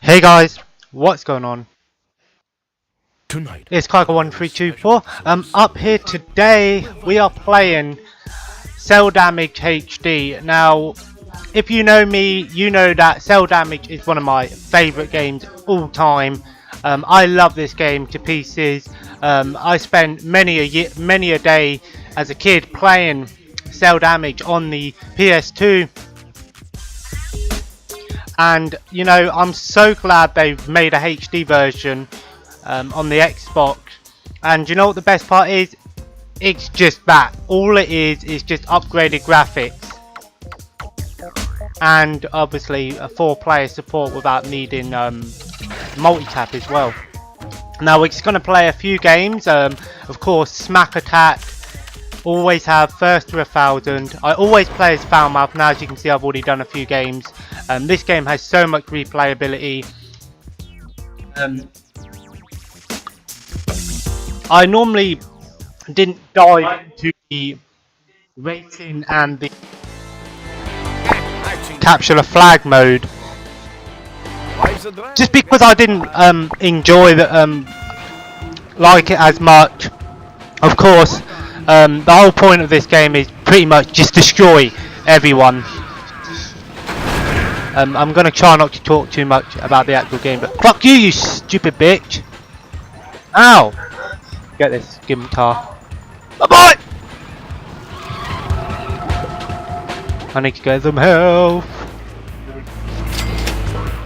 Hey guys, what's going on? Tonight. It's Kyker1324. Up here today we are playing Cell Damage HD. Now, if you know me, you know that Cell Damage is one of my favourite games all time. I love this game to pieces. I spent many a day as a kid playing Cell Damage on the PS2. And you know, I'm so glad they've made a HD version on the Xbox. And you know what the best part is? It's just that. All it is just upgraded graphics. And obviously a 4-player support without needing multi-tap as well. Now we're just going to play a few games. Of course, Smack Attack. Always have first to 1,000. I always play as Foulmouth. Now as you can see, I've already done a few games. This game has so much replayability. I normally didn't dive into the racing and the capture the flag mode just because I didn't enjoy the like it as much. Of course, the whole point of this game is pretty much just destroy everyone. I'm gonna try not to talk too much about the actual game, but fuck you, you stupid bitch! Ow! Get this Scimitar. Bye bye! I need to get some health.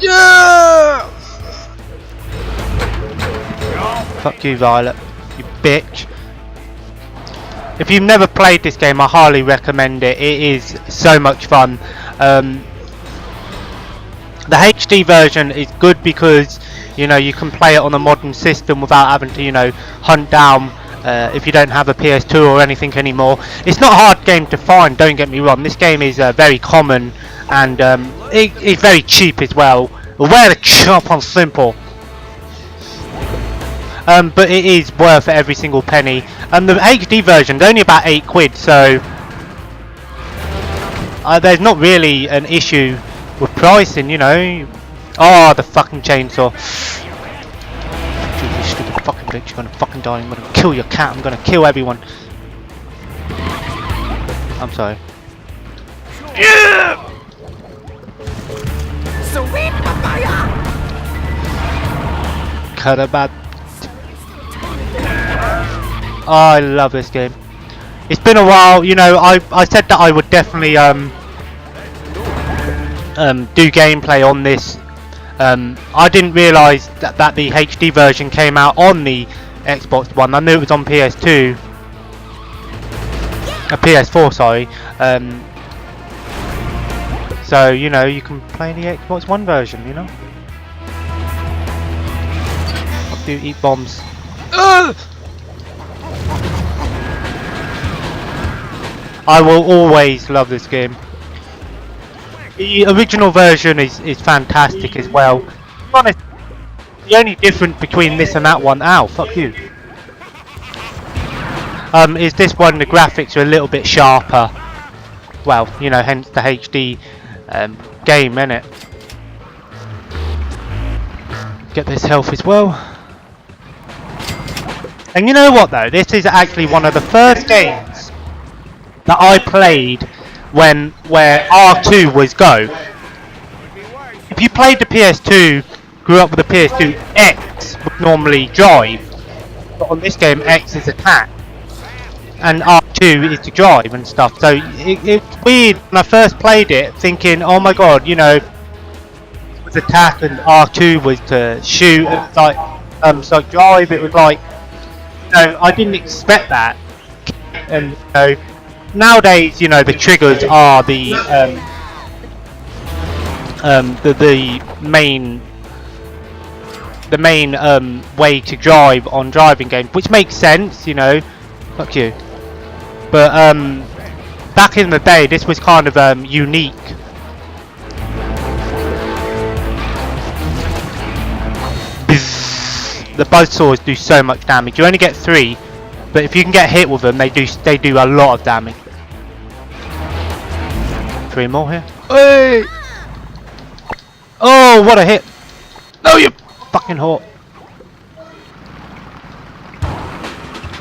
Yeah! Fuck you, Violet, you bitch. If you've never played this game, I highly recommend it. It is so much fun. The HD version is good because you know you can play it on a modern system without having to hunt down if you don't have a PS2 or anything anymore. It's not a hard game to find, don't get me wrong. This game is very common and it's very cheap as well. Where the chop on simple. But it is worth every single penny. And the HD version is only about £8, so there's not really an issue with pricing, you know. Oh, the fucking chainsaw. You stupid fucking bitch, you're gonna fucking die. I'm gonna kill your cat, I'm gonna kill everyone. I'm sorry. Yeah! Sweet papaya! Cut a bad. Oh, I love this game. It's been a while, you know. I said that I would definitely do gameplay on this. I didn't realise that the HD version came out on the Xbox One. I knew it was on PS2, PS4, sorry. So you know you can play the Xbox One version. You know. I do eat bombs. I will always love this game. The original version is fantastic as well. To be honest, the only difference between this and that one, ow, fuck you, is this one the graphics are a little bit sharper. Well, you know, hence the HD game, innit? Get this health as well. And you know what though, this is actually one of the first games that I played where R2 was go. If you played the PS2, grew up with the PS2, X would normally drive, but on this game X is attack and R2 is to drive and stuff. So it's weird when I first played it, thinking, oh my god, you know, it was attack and R2 was to shoot. It was like so drive. It was like, you know, I didn't expect that. And you know, nowadays, you know, the triggers are the main way to drive on driving games, which makes sense, you know. Fuck you. But back in the day, this was kind of unique. The buzzsaws do so much damage. You only get 3. But if you can get hit with them, they do a lot of damage. 3 more here. Hey! Oh, what a hit! Oh, you fucking whore.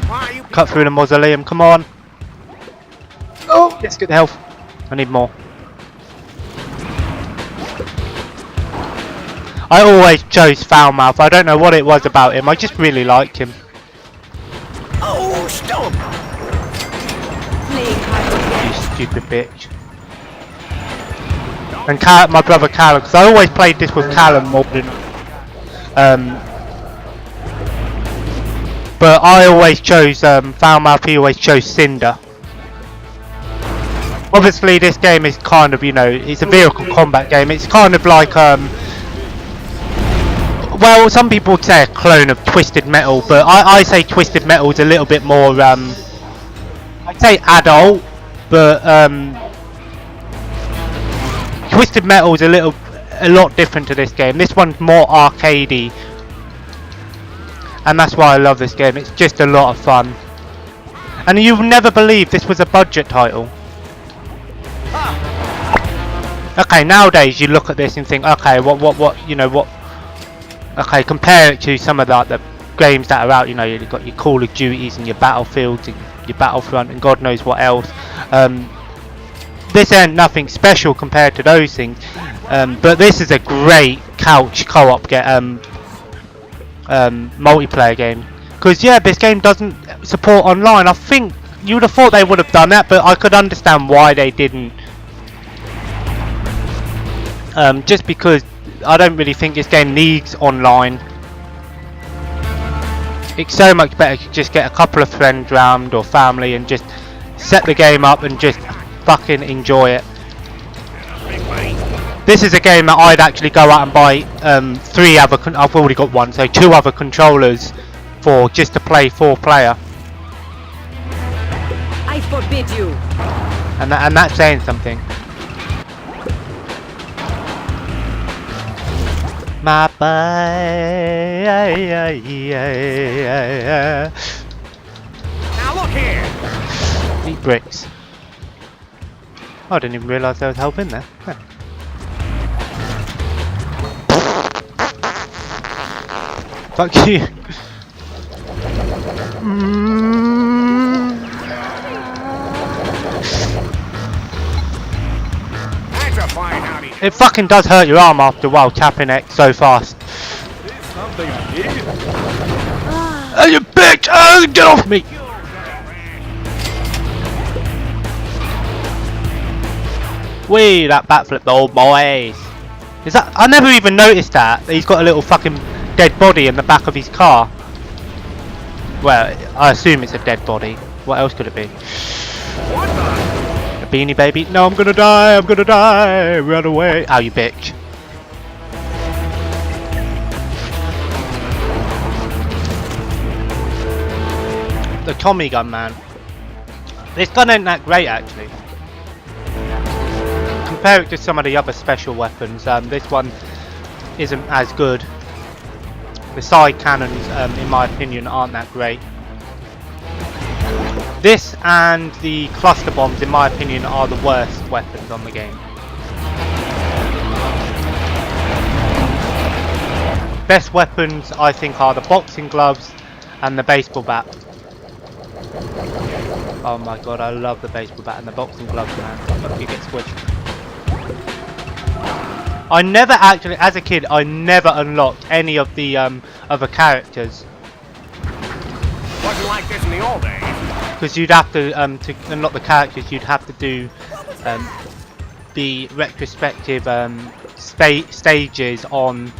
Why are you Cut through the mausoleum, come on. Oh, let's get the health. I need more. I always chose Foulmouth. I don't know what it was about him. I just really liked him. Oh, stop! Playing hard to You get. stupid bitch. And my brother Callum, because I always played this with Callum more than... but I always chose Foulmouth, he always chose Cinder. Obviously this game is kind of, you know, it's a vehicle combat game. It's kind of like, well, some people would say a clone of Twisted Metal, but I say Twisted Metal is a little bit more, I'd say adult, but Twisted Metal is a lot different to this game. This one's more arcadey, and that's why I love this game. It's just a lot of fun, and you'll never believe this was a budget title. Okay, nowadays you look at this and think, okay, what, you know, what? Okay, compare it to some of the games that are out. You know, you've got your Call of Duties and your Battlefields and your Battlefront and God knows what else. This ain't nothing special compared to those things, but this is a great couch co-op multiplayer game. Because yeah, this game doesn't support online. I think you would have thought they would have done that, but I could understand why they didn't. Just because I don't really think this game needs online. It's so much better to just get a couple of friends round or family and just set the game up and just fucking enjoy it. This is a game that I'd actually go out and buy I've already got one, so 2 other controllers for just to play 4-player. I forbid you. And that's saying something. My Now look here! Eat bricks. Oh, I didn't even realise there was help in there. Huh. Fuck you. That's a fine howdy. It fucking does hurt your arm after a while tapping X so fast. Something I did. Hey, you bitch! Get off me! Wee, that backflip, the old boys. Is that? I never even noticed that. He's got a little fucking dead body in the back of his car. Well, I assume it's a dead body. What else could it be? What the? A Beanie Baby? No, I'm gonna die! I'm gonna die! Run away! Ow, you bitch! The Tommy gun, man. This gun ain't that great, actually. Compare it to some of the other special weapons, this one isn't as good. The side cannons, in my opinion, aren't that great. This and the cluster bombs, in my opinion, are the worst weapons on the game. Best weapons, I think, are the boxing gloves and the baseball bat. Oh my god, I love the baseball bat and the boxing gloves, man. You get squished. I never actually, as a kid, I never unlocked any of the other characters. Wasn't like this in the old days. Because you'd have to unlock the characters, you'd have to do the retrospective stages on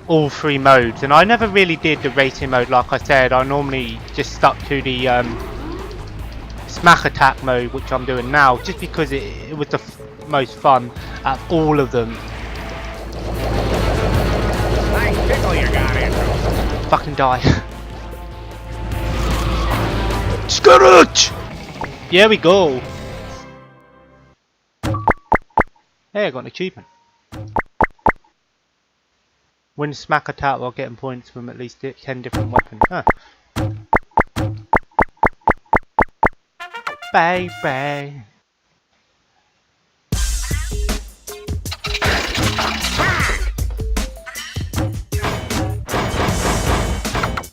all 3 modes. And I never really did the racing mode, like I said. I normally just stuck to the smack attack mode, which I'm doing now, just because it was the most fun out of all of them. Nice pickle you got in. Fucking die. Scourge! Here we go. Hey, I got an achievement. Win smack attack while getting points from at least 10 different weapons. Huh. Baby.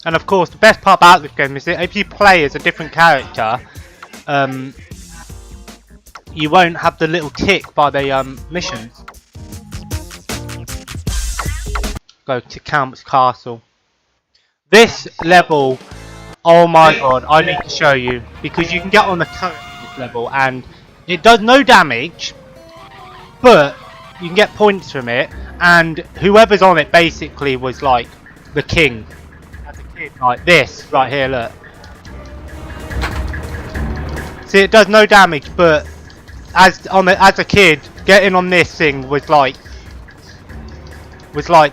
And of course, the best part about this game is that if you play as a different character, you won't have the little tick by the missions. Go to Count's Castle. This level, oh my god, I need to show you, because you can get on the turret in this level and it does no damage, but you can get points from it, and whoever's on it basically was like the king. As a kid, like this right here, look. See, it does no damage, but as a kid, getting on this thing was like,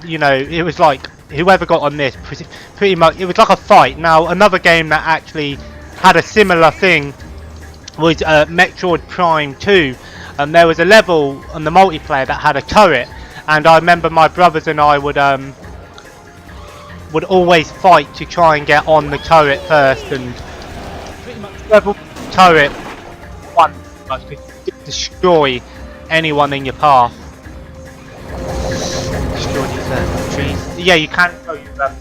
you know, it was like whoever got on this pretty much, it was like a fight. Now another game that actually had a similar thing was Metroid Prime 2, and there was a level on the multiplayer that had a turret, and I remember my brothers and I would always fight to try and get on the turret first, and pretty much level turret one could destroy anyone in your path. Destroy these trees. Yeah, you can throw your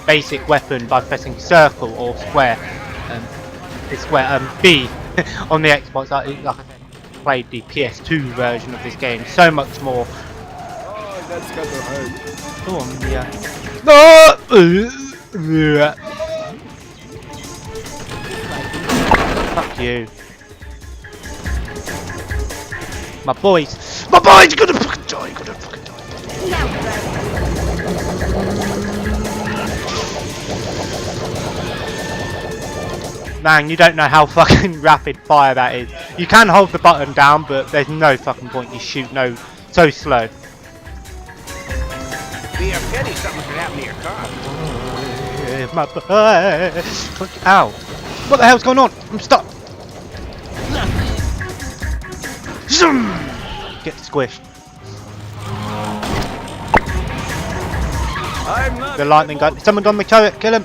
basic weapon by pressing circle or square. It's square B on the Xbox. Like I said, I played the PS2 version of this game. So much more. Oh, that's got to hurt. Go on, yeah. Fuck you. My boys gonna fucking die, gonna fucking die. Man, you don't know how fucking rapid fire that is. You can hold the button down, but there's no fucking point. You shoot so slow. Be a pity something could happen to your car. My boy. Ow. What the hell's going on? I'm stuck. Zoom! Get squished. I'm not The lightning gun. Someone on the turret. Kill him.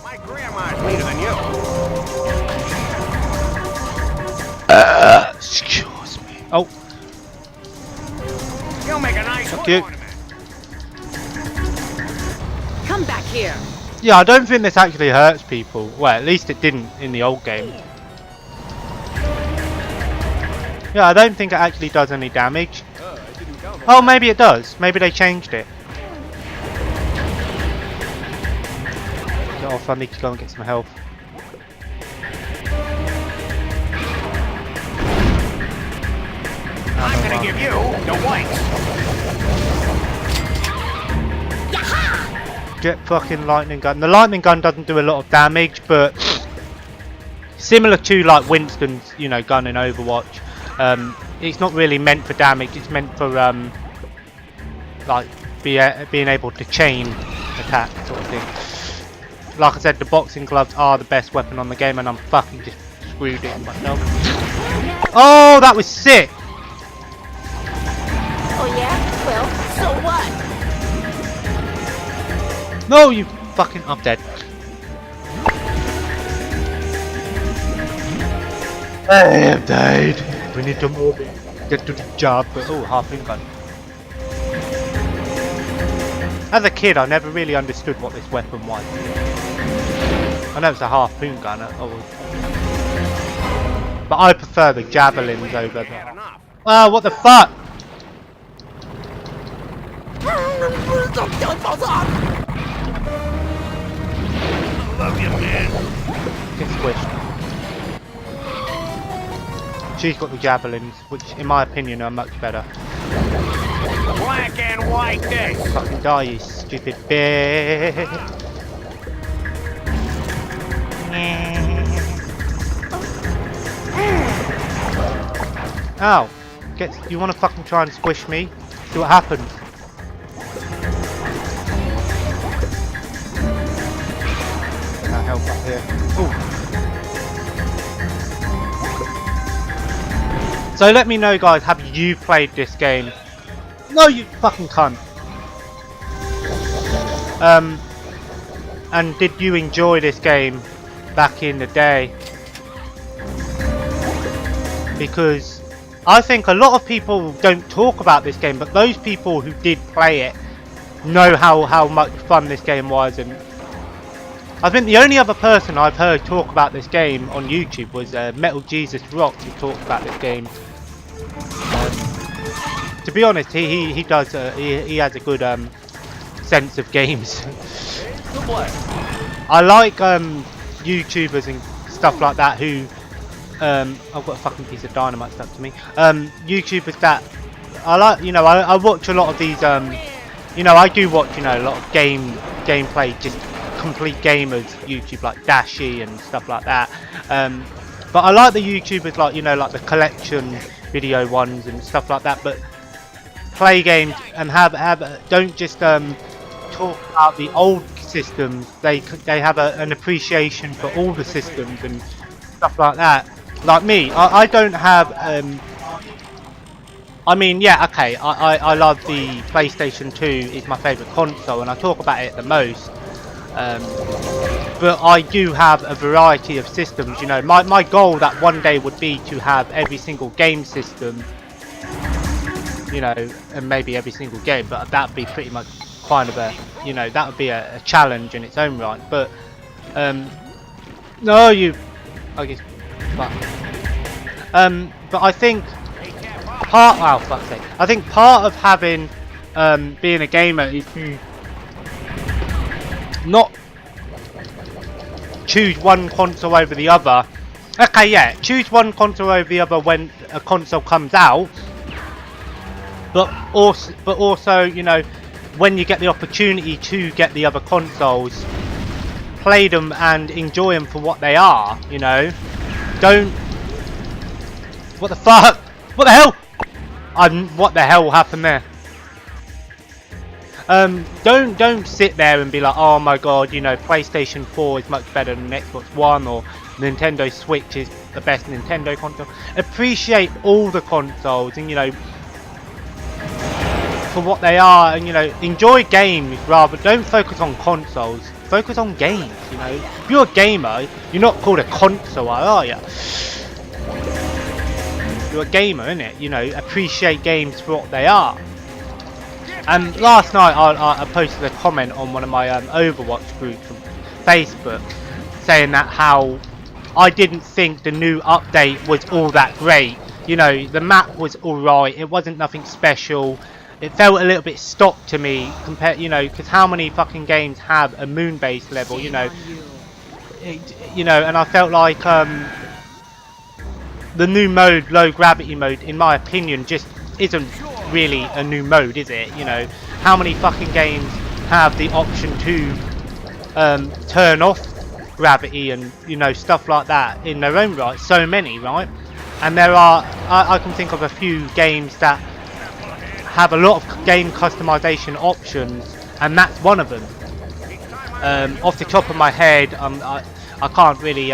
My grandma's meaner than you. Excuse me. Oh, You'll make a nice wood you. ornament. Come back here. yeah. I don't think this actually hurts people. Well, at least it didn't in the old game. Yeah, I don't think it actually does any damage. I didn't count. Oh, maybe it does. Maybe they changed it. Get off. I need to go and get some health. I'm gonna give you the whites. Get fucking lightning gun. The lightning gun doesn't do a lot of damage, but similar to like Winston's, you know, gun in Overwatch. It's not really meant for damage. It's meant for like being able to chain attack sort of thing. Like I said, the boxing gloves are the best weapon on the game, and I'm fucking just screwed it myself. Oh, that was sick. Oh yeah? Well, so what? No, you fucking... I'm dead. I have died. We need to move it. Get to the job. But, oh, harpoon gun. As a kid, I never really understood what this weapon was. I know it's a harpoon gun. But I prefer the javelins over Had the... enough. Oh, what the fuck? Love you, man. Get squished. She's got the javelins, which in my opinion are much better. Black and white this. Fucking die, you stupid bitch. Ow. You wanna fucking try and squish me? See what happens. Get that help up here. Ooh. So let me know, guys, have you played this game? No, you fucking cunt. And did you enjoy this game back in the day? Because I think a lot of people don't talk about this game, but those people who did play it know how much fun this game was, and I think the only other person I've heard talk about this game on YouTube was Metal Jesus Rock, who talked about this game. To be honest, he does he has a good sense of games. I like YouTubers and stuff like that who I've got a fucking piece of dynamite stuck to me. YouTubers that I like, you know, I watch a lot of these you know, I do watch, you know, a lot of gameplay, just complete gamers YouTube like Dashi and stuff like that. But I like the YouTubers like, you know, like the collection video ones and stuff like that, but play games and don't just talk about the old systems. They have an appreciation for all the systems and stuff like that. Like me, I don't have I mean, yeah, okay, I love the PlayStation 2, is my favourite console, and I talk about it the most. But I do have a variety of systems, you know. My goal that one day would be to have every single game system, you know, and maybe every single game, but that would be pretty much kind of a, you know, that would be a challenge in its own right. But, no, I guess, but I think I think part of having being a gamer is to not choose one console over the other. Okay, yeah, choose one console over the other when a console comes out, but also, you know, when you get the opportunity to get the other consoles, play them and enjoy them for what they are. You know, don't. What the fuck? What the hell? What the hell happened there? Don't sit there and be like, oh my god, you know, PlayStation 4 is much better than Xbox One, or Nintendo Switch is the best Nintendo console. Appreciate all the consoles and, you know, for what they are, and, you know, enjoy games rather. Don't focus on consoles. Focus on games. You know, if you're a gamer, you're not called a console, are you? You're a gamer, innit? You know, appreciate games for what they are. And last night I posted a comment on one of my Overwatch groups on Facebook, saying that how I didn't think the new update was all that great. You know, the map was alright, it wasn't nothing special. It felt a little bit stock to me, compared, you know, because how many fucking games have a moon-based level, you know? You know, and I felt like the new mode, low gravity mode, in my opinion, just isn't really a new mode, is it? You know, how many fucking games have the option to turn off gravity and, you know, stuff like that in their own right? So many, right? And there are, I can think of a few games that have a lot of game customization options, and that's one of them. Off the top of my head, I can't really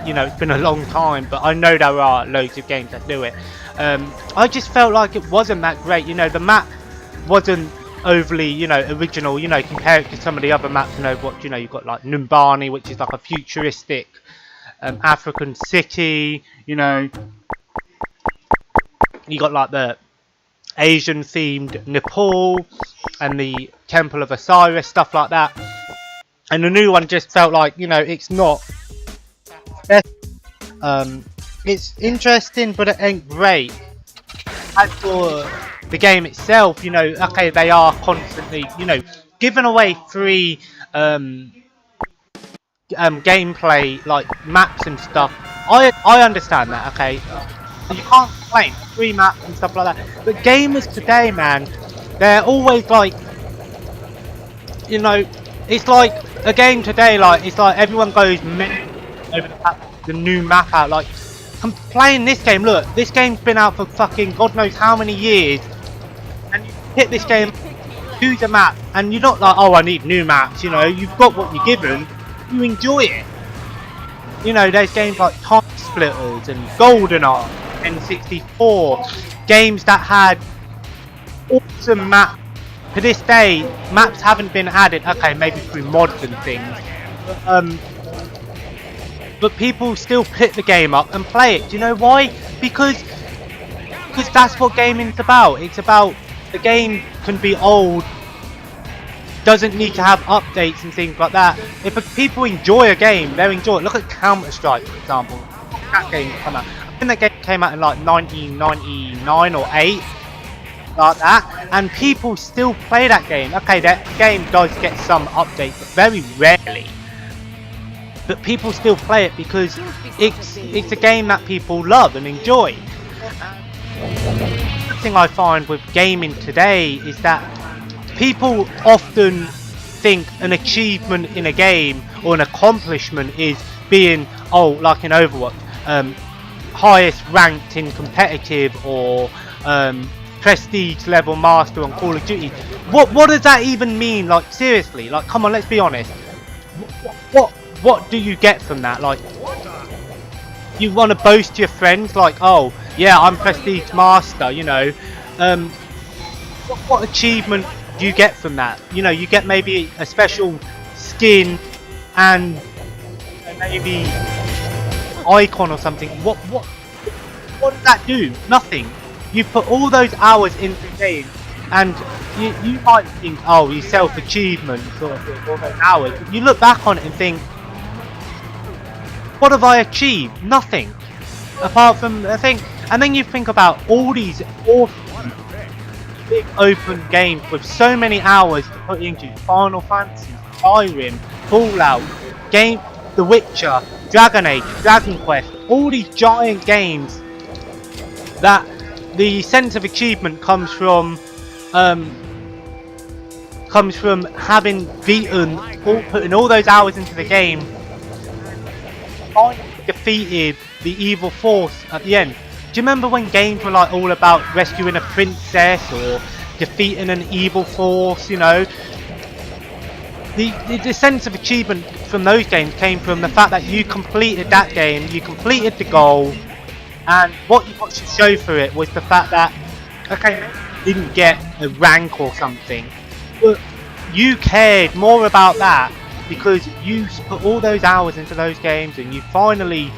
you know, it's been a long time, but I know there are loads of games that do it. I just felt like it wasn't that great. You know, the map wasn't overly, you know, original. You know, compare it to some of the other maps. You know, what, you know, you've got like Numbani, which is like a futuristic African city. You know, you got like the Asian themed Nepal and the Temple of Osiris, stuff like that. And the new one just felt like, you know, it's not. It's interesting, but it ain't great. As for the game itself, you know, okay, they are constantly, you know, giving away free gameplay, like maps and stuff. I understand that, okay. You can't complain, free maps and stuff like that. But gamers today, man, they're always like, you know, it's like a game today, like it's like everyone goes over the new map out. Like, I'm playing this game. Look, this game's been out for fucking God knows how many years, and you hit this game, choose a map, and you're not like, oh, I need new maps. You know, you've got what you're given. You enjoy it. You know, there's games like Time Splitters and GoldenEye, N64, games that had awesome maps. To this day, maps haven't been added. Okay, maybe through mods and things. But people still pick the game up and play it. Do you know why? Because that's what gaming's about. It's about, the game can be old doesn't need to have updates and things like that. If people enjoy a game, they'll enjoy it. Look at Counter-Strike, for example. That game came out. I think that game came out in like 1999 or 8, like that, and people still play that game. Okay, that game does get some updates, but very rarely. But people still play it because it's a game that people love and enjoy. The thing I find with gaming today is that people often think an achievement in a game or an accomplishment is being, oh, like in Overwatch, highest ranked in competitive, or prestige level master on Call of Duty. What does that even mean? Like, seriously, like, come on, let's be honest. What do you get from that? Like, you want to boast to your friends, like, oh yeah, I'm prestige master, you know. What achievement do you get from that? You know, you get maybe a special skin and maybe icon or something. What does that do? Nothing. You put all those hours into the game, and you might think, oh, you self-achievement sort of all those hours. But you look back on it and think, what have I achieved? Nothing. Apart from a thing. And then you think about all these awesome big open games with so many hours to put into: Final Fantasy, Skyrim, Fallout, The Witcher, Dragon Age, Dragon Quest, all these giant games that the sense of achievement comes from having putting all those hours into the game, finally defeated the evil force at the end. Do you remember when games were like all about rescuing a princess or defeating an evil force? You know, the sense of achievement from those games came from the fact that you completed that game, you completed the goal, and what you got to show for it was the fact that, okay, you didn't get a rank or something, but you cared more about that because you put all those hours into those games and you finally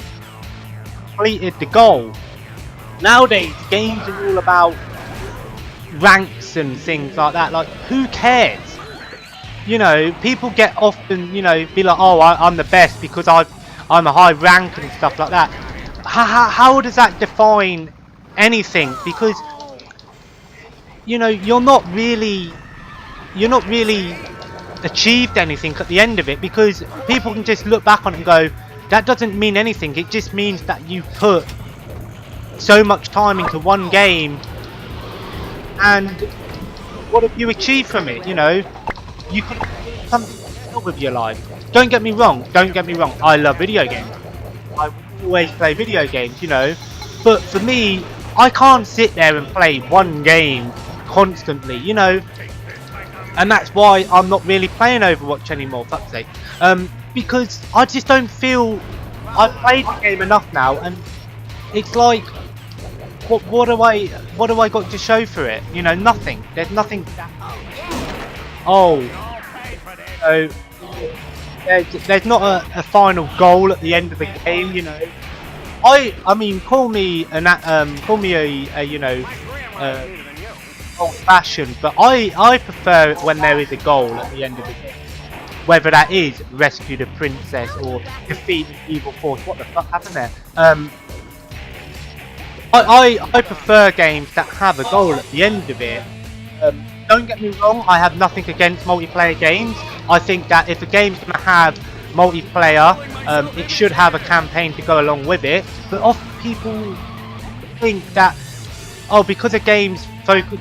completed the goal. Nowadays, games are all about ranks and things like that. Like, who cares? You know, people get often, you know, be like, oh, I'm the best because I'm a high rank and stuff like that. How does that define anything? Because, you know, you're not really achieved anything at the end of it, because people can just look back on it and go, that doesn't mean anything. It just means that you put so much time into one game, and what have you achieved from it? You know, you can do something with your life. Don't get me wrong, I love video games. I will always play video games, you know, but for me, I can't sit there and play one game constantly, you know, and that's why I'm not really playing Overwatch anymore, fuck's sake, because I just don't feel I've played the game enough now, and it's like, what do I got to show for it? You know, nothing. There's nothing. Oh, so there's not a final goal at the end of the game. You know, I mean, call me a you know, old-fashioned, but I prefer it when there is a goal at the end of the game. Whether that is rescue the princess or defeat the evil force. What the fuck happened there? I prefer games that have a goal at the end of it. Don't get me wrong, I have nothing against multiplayer games. I think that if a game's going to have multiplayer, it should have a campaign to go along with it. But often people think that, oh, because a game's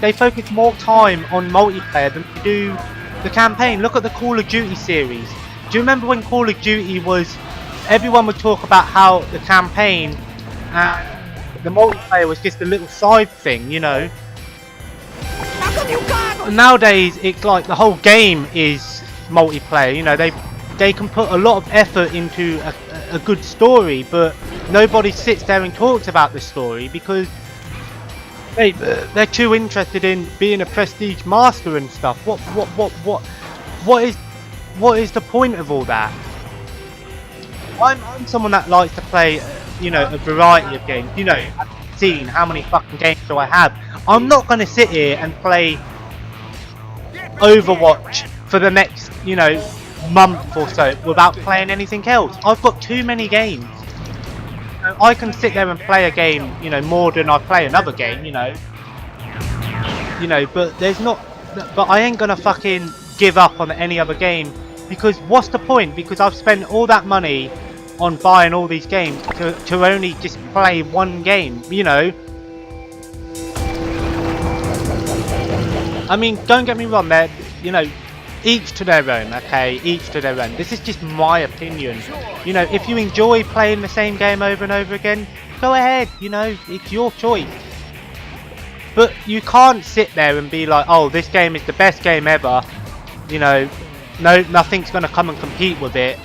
they focus more time on multiplayer than they do the campaign. Look at the Call of Duty series. Do you remember when Call of Duty was, everyone would talk about how the campaign the multiplayer was just a little side thing, you know. Nowadays, it's like the whole game is multiplayer. You know, they can put a lot of effort into a good story, but nobody sits there and talks about the story because they're too interested in being a prestige master and stuff. What is the point of all that? I'm someone that likes to play, you know, a variety of games. You know, I've seen how many fucking games do I have. I'm not going to sit here and play Overwatch for the next, you know, month or so without playing anything else. I've got too many games. I can sit there and play a game, you know, more than I play another game, you know. But there's not. But I ain't gonna fucking give up on any other game, because what's the point? Because I've spent all that money on buying all these games to only just play one game, you know. I mean, don't get me wrong, there, you know, each to their own, okay, each to their own. This is just my opinion. You know, if you enjoy playing the same game over and over again, go ahead, you know, it's your choice. But you can't sit there and be like, oh, this game is the best game ever, you know, no, nothing's going to come and compete with it.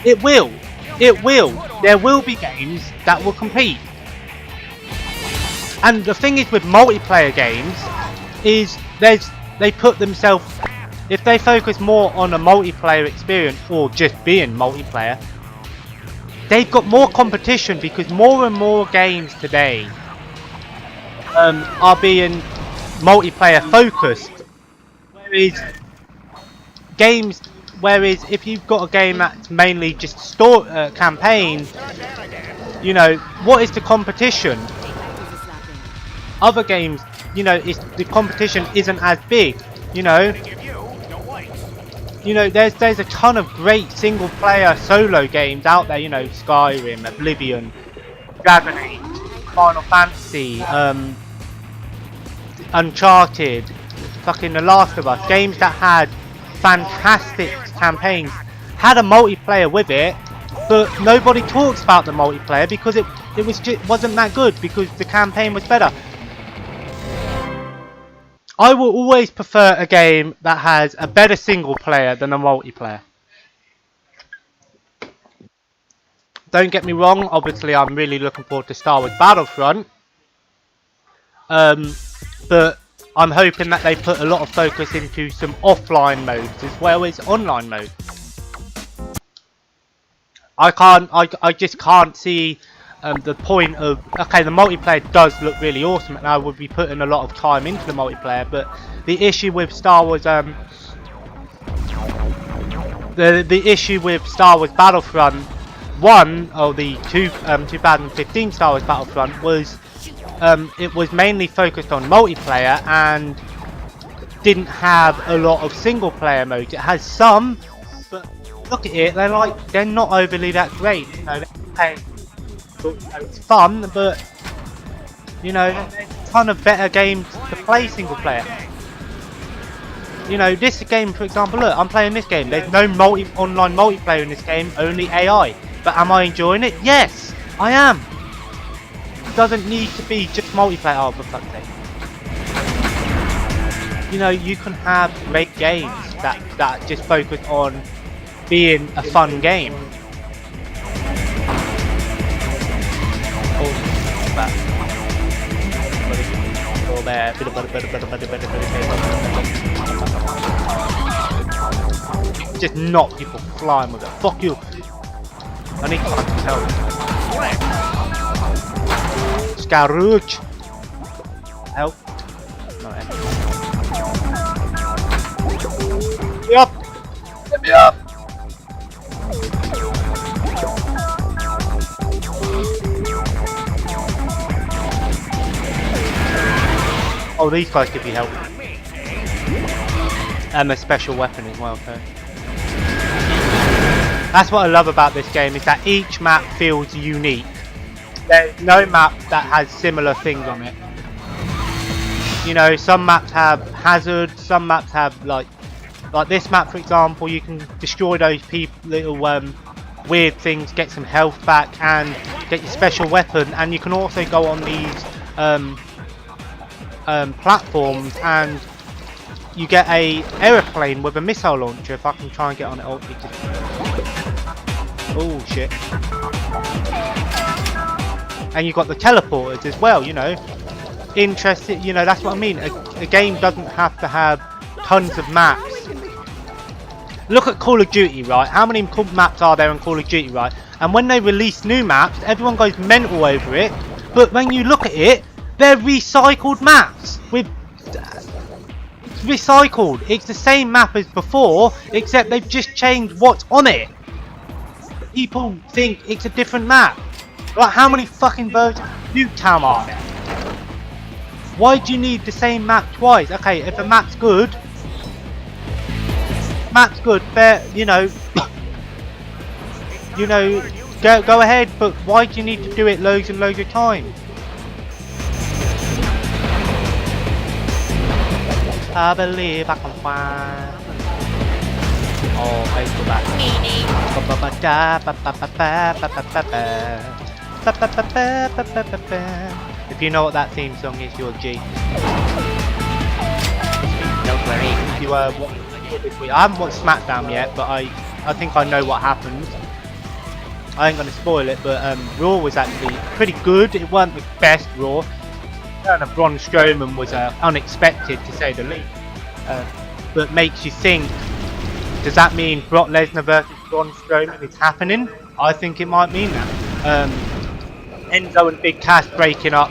It will. There will be games that will compete. And the thing is with multiplayer games, is they put themselves, if they focus more on a multiplayer experience or just being multiplayer, they've got more competition, because more and more games today are being multiplayer focused. Whereas if you've got a game that's mainly just campaign, you know, what is the competition? Other games, you know, the competition isn't as big, you know. You know, there's a ton of great single player solo games out there, you know, Skyrim, Oblivion, Dragon Age, Final Fantasy, Uncharted, fucking The Last of Us, games that had fantastic campaigns, had a multiplayer with it, but nobody talks about the multiplayer because it wasn't that good, because the campaign was better. I will always prefer a game that has a better single player than a multiplayer. Don't get me wrong, obviously I'm really looking forward to Star Wars Battlefront. But I'm hoping that they put a lot of focus into some offline modes as well as online modes. I just can't see the point of, okay, the multiplayer does look really awesome and I would be putting a lot of time into the multiplayer, but the issue with Star Wars the issue with Star Wars Battlefront 1, or the 2015 Star Wars Battlefront, was it was mainly focused on multiplayer and didn't have a lot of single player modes. It has some, but look at it, they're not overly that great. You know, it's fun, but you know, there's a ton of better games to play single player. You know, this game, for example, look, I'm playing this game. There's no online multiplayer in this game, only AI. But am I enjoying it? Yes, I am. It doesn't need to be just multiplayer. Oh, for fuck's sake. You know, you can have great games that just focus on being a fun game. Just knock people flying with it. Fuck you. I need to fucking tell you. Scarouge. Help. Alright. Get me up! Get me up! Oh, these guys give you help. And a special weapon as well, okay. That's what I love about this game, is that each map feels unique. There's no map that has similar things on it. You know, some maps have hazards, some maps have like this map, for example, you can destroy those little weird things, get some health back and get your special weapon, and you can also go on these platforms and you get a aeroplane with a missile launcher. If I can try and get on it, oh shit. And you've got the teleporters as well, you know. Interesting, you know, that's what I mean. A game doesn't have to have tons of maps. Look at Call of Duty, right? How many maps are there in Call of Duty, right? And when they release new maps, everyone goes mental over it. But when you look at it, they're recycled maps with recycled. It's the same map as before, except they've just changed what's on it. People think it's a different map. Like, how many fucking versions of Nuketown are there? Why do you need the same map twice? Okay, if a map's good, fair, you know, go ahead, but why do you need to do it loads and loads of times? I believe I can fly. Oh, baseball bat. If you know what that theme song is, you're a G. Don't worry. If you this week, I haven't watched SmackDown yet, but I think I know what happens. I ain't gonna spoil it, but Raw was actually pretty good. It weren't the best Raw. And Braun Strowman was unexpected, to say the least. But makes you think, does that mean Brock Lesnar versus Braun Strowman is happening? I think it might mean that. Enzo and Big Cass breaking up.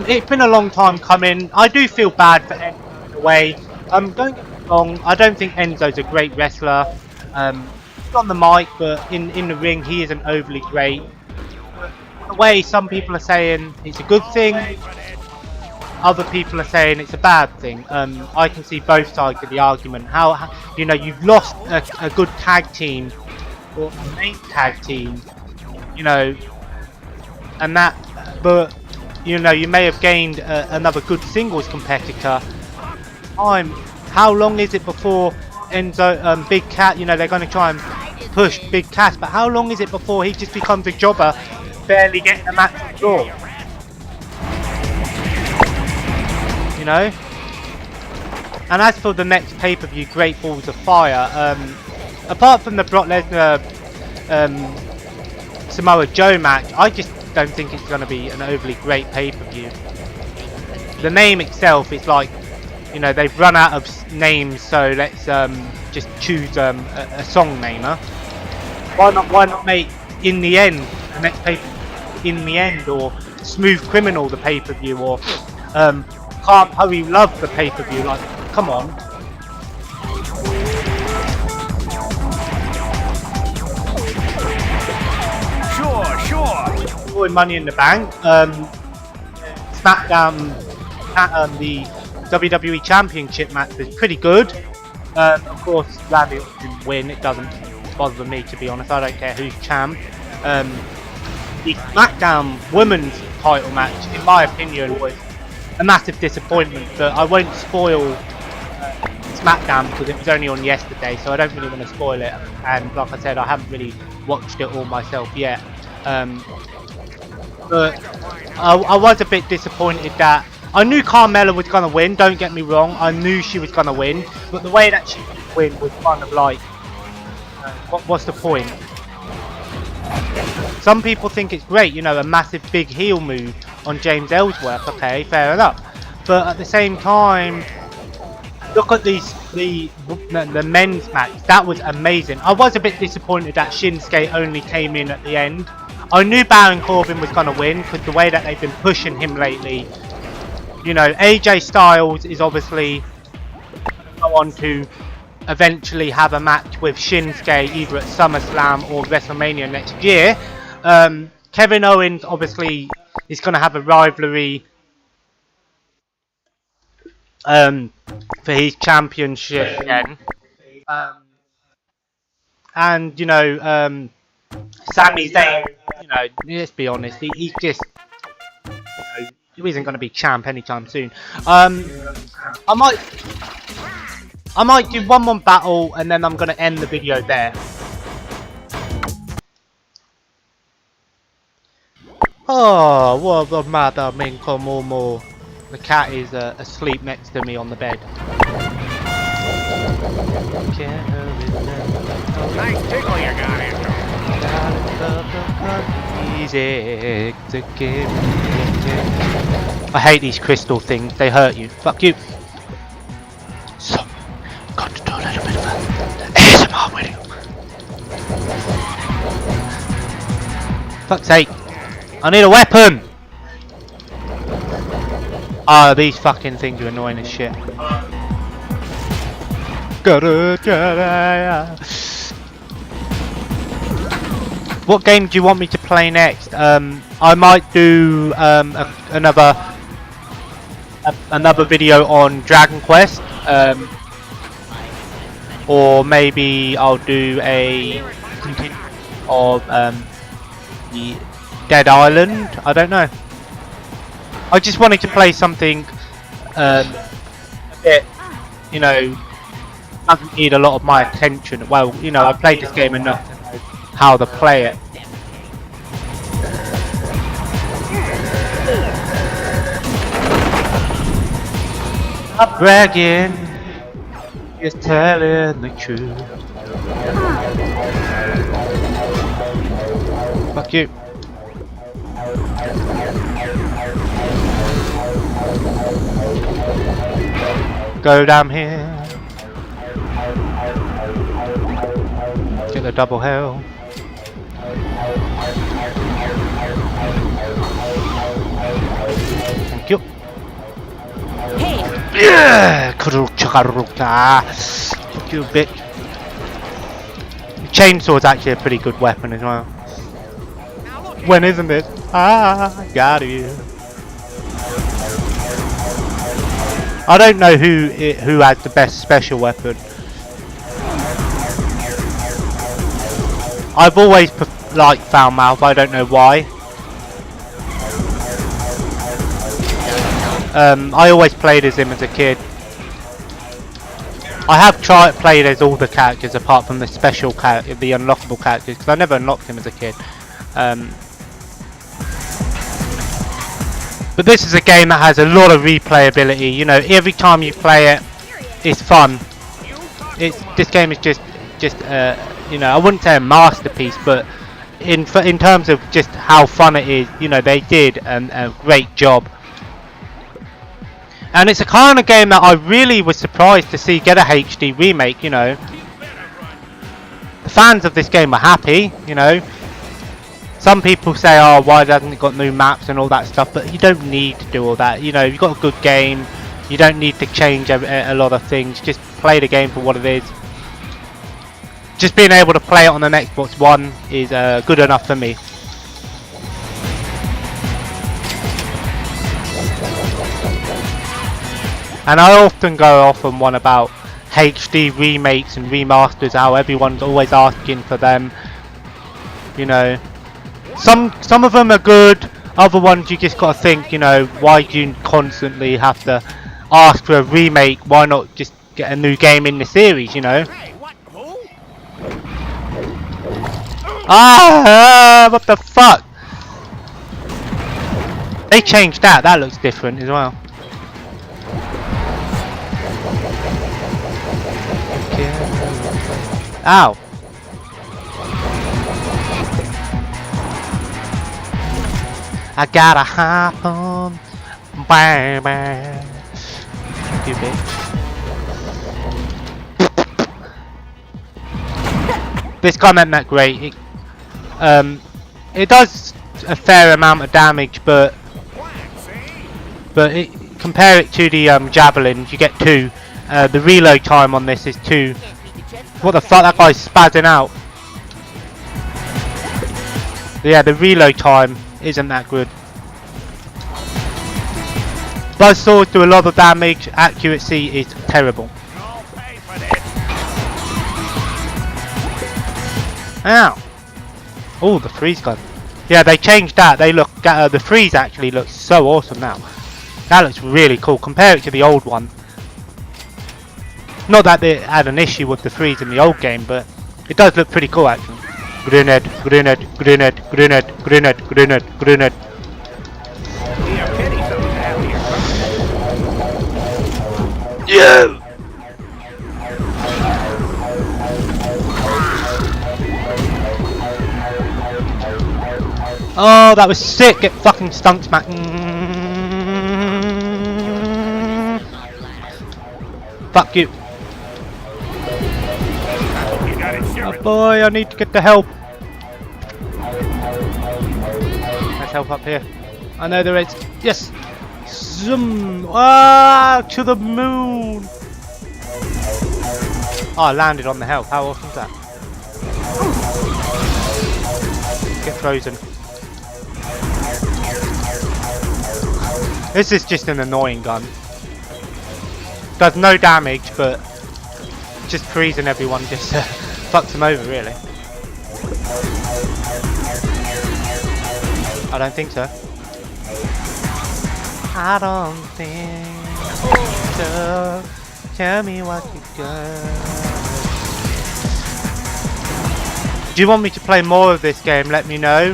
It's been a long time coming. I do feel bad for Enzo in a way. Don't get me wrong, I don't think Enzo's a great wrestler. He's on the mic, but in the ring he isn't overly great. The way some people are saying it's a good thing, other people are saying it's a bad thing. I can see both sides of the argument. How you know, you've lost a good tag team, or a main tag team, you know, and that, but you know, you may have gained another good singles competitor. How long is it before Enzo, Big Cat, you know, they're going to try and push Big Cass, but how long is it before he just becomes a jobber, barely getting a match to draw? You know? And as for the next pay-per-view, Great Balls of Fire, apart from the Brock Lesnar Samoa Joe match, I just don't think it's going to be an overly great pay-per-view. The name itself is like, you know, they've run out of names, so let's just choose a song namer. Why not make In the End the next pay-per-view In the End, or Smooth Criminal the pay-per-view, or Can't Hurry Love the pay-per-view? Like, come on. Sure. Money in the Bank, SmackDown, the WWE Championship match was pretty good. Of course, Randy Orton didn't win. It doesn't bother me, to be honest. I don't care who's champ. The SmackDown Women's title match, in my opinion, was a massive disappointment. But I won't spoil SmackDown because it was only on yesterday, so I don't really want to spoil it. And like I said, I haven't really watched it all myself yet. But I was a bit disappointed that I knew Carmella was going to win, don't get me wrong, I knew she was going to win, but the way that she did win was kind of like, what's the point? Some people think it's great, you know, a massive big heel move on James Ellsworth, okay, fair enough, but at the same time, look at the men's match, that was amazing. I was a bit disappointed that Shinsuke only came in at the end. I knew Baron Corbin was going to win because the way that they've been pushing him lately. You know, AJ Styles is obviously go on to eventually have a match with Shinsuke either at SummerSlam or WrestleMania next year. Kevin Owens obviously is going to have a rivalry for his championship again. And, you know, Sami Zayn, you know, let's be honest, he's just, you know, he isn't going to be champ anytime soon. I might do one more battle and then I'm going to end the video there. Oh, what the matter, Minko Momo? The cat is asleep next to me on the bed. Nice tickle you got into. I hate these crystal things, they hurt you. Fuck you. So, got to do a little bit of a ASMR with you. Fuck's sake. I need a weapon! Ah, these fucking things are annoying as shit. What game do you want me to play next? I might do another video on Dragon Quest, or maybe I'll do a continue of the Dead Island. I don't know. I just wanted to play something a bit, you know, doesn't need a lot of my attention. Well, you know, I've played this game enough to know how to play it. I'm bragging, just telling the truth. Fuck you. Go down here. Get the double hell. Thank you. Hey, Yeah! Kuruchakaruka. Fuck you, bitch. Chainsaw's actually a pretty good weapon as well. When isn't it? Ah, got you. I don't know who has the best special weapon. I've always liked Foulmouth. I don't know why. I always played as him as a kid. I have played as all the characters apart from the special character, the unlockable characters, because I never unlocked him as a kid. But this is a game that has a lot of replayability. You know, every time you play it, it's fun. This game is just you know, I wouldn't say a masterpiece, but in terms of just how fun it is, you know, they did a great job. And it's a kind of game that I really was surprised to see get a HD remake. You know, the fans of this game were happy. You know. Some people say, oh, why hasn't it got new maps and all that stuff? But you don't need to do all that. You know, you've got a good game. You don't need to change a lot of things. Just play the game for what it is. Just being able to play it on an Xbox One is good enough for me. And I often go off on one about HD remakes and remasters, how everyone's always asking for them. You know. Some of them are good, other ones you just gotta think, you know, why do you constantly have to ask for a remake? Why not just get a new game in the series, you know? Hey, what? Who? What the fuck? They changed that, that looks different as well. Ow. I got a hop on, bang bang. You bitch. This gun isn't that great. It does a fair amount of damage, but compare it to the javelins, you get 2. The reload time on this is 2. What the fuck? That guy's spazzing out. Yeah, the reload time isn't that good. Buzzsaws do a lot of damage, accuracy is terrible. I'll pay for this. Ow! Oh, the freeze gun. Yeah, they changed that. They look, the freeze actually looks so awesome now. That looks really cool. Compare it to the old one. Not that they had an issue with the freeze in the old game, but it does look pretty cool actually. Grenade, grenade, grenade, grenade, grenade, grenade, grenade. Yeah, pity someone's happier. Yeah! Oh, that was sick! Get fucking stunk smack. Fuck you. You got insurance. Oh boy, I need to get the help. There's help up here. I know there is. Yes! Zoom! Ah, to the moon! Oh, I landed on the health. How awesome is that? Get frozen. This is just an annoying gun. Does no damage, but just freezing everyone just fucks them over, really. I don't think so. I don't think so. Tell me what you got. Do you want me to play more of this game? Let me know.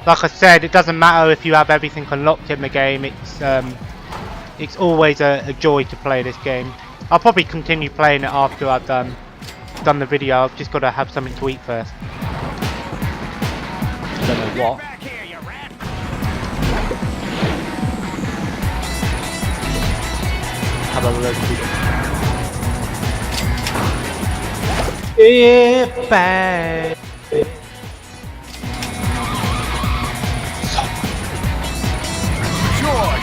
Like I said, it doesn't matter if you have everything unlocked in the game. It's always a joy to play this game. I'll probably continue playing it after I've done the video. I've just got to have something to eat first. I don't know what. Back here, you rat. Have a look. If bad.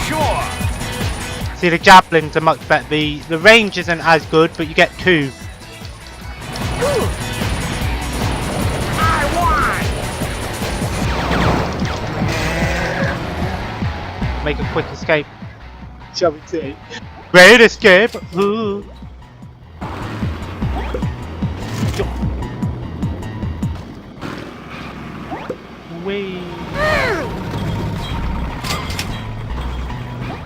Sure. See, the javelins are much better. The range isn't as good, but you get 2. I won. Make a quick escape. Shall we see? Great escape! Ooh. Wee.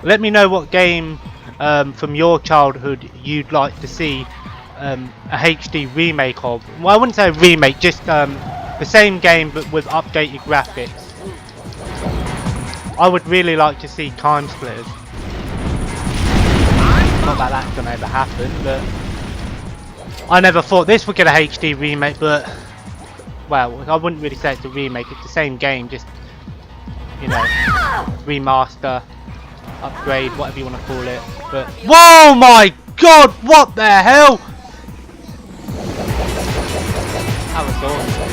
Let me know what game from your childhood you'd like to see a HD remake of. Well, I wouldn't say a remake, just the same game but with updated graphics. I would really like to see Time Splitters. Not that that's gonna ever happen, but I never thought this would get a HD remake, but well, I wouldn't really say it's a remake, it's the same game, just, you know, remaster, upgrade, whatever you want to call it. But whoa my god, what the hell? That was awesome.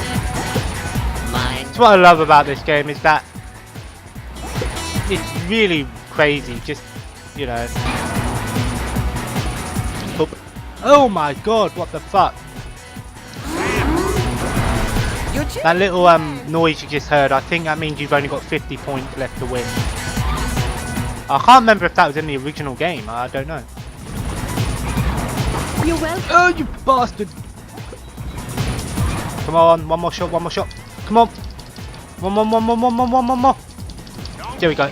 That's what I love about this game, is that it's really crazy, just, you know. Oh my god, what the fuck? That little noise you just heard, I think that means you've only got 50 points left to win. I can't remember if that was in the original game, I don't know. You're welcome. Oh, you bastard! Come on, one more shot, one more shot. Come on! One more. There we go.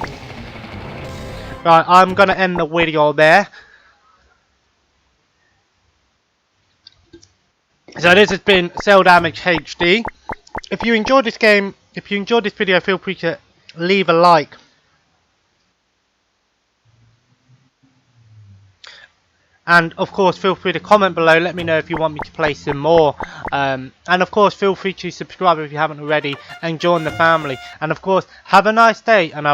Right, I'm gonna end the video there. So this has been Cell Damage HD. If you enjoyed this game, if you enjoyed this video, feel free to leave a like. And of course, feel free to comment below, let me know if you want me to play some more. And of course, feel free to subscribe if you haven't already and join the family. And of course, have a nice day, and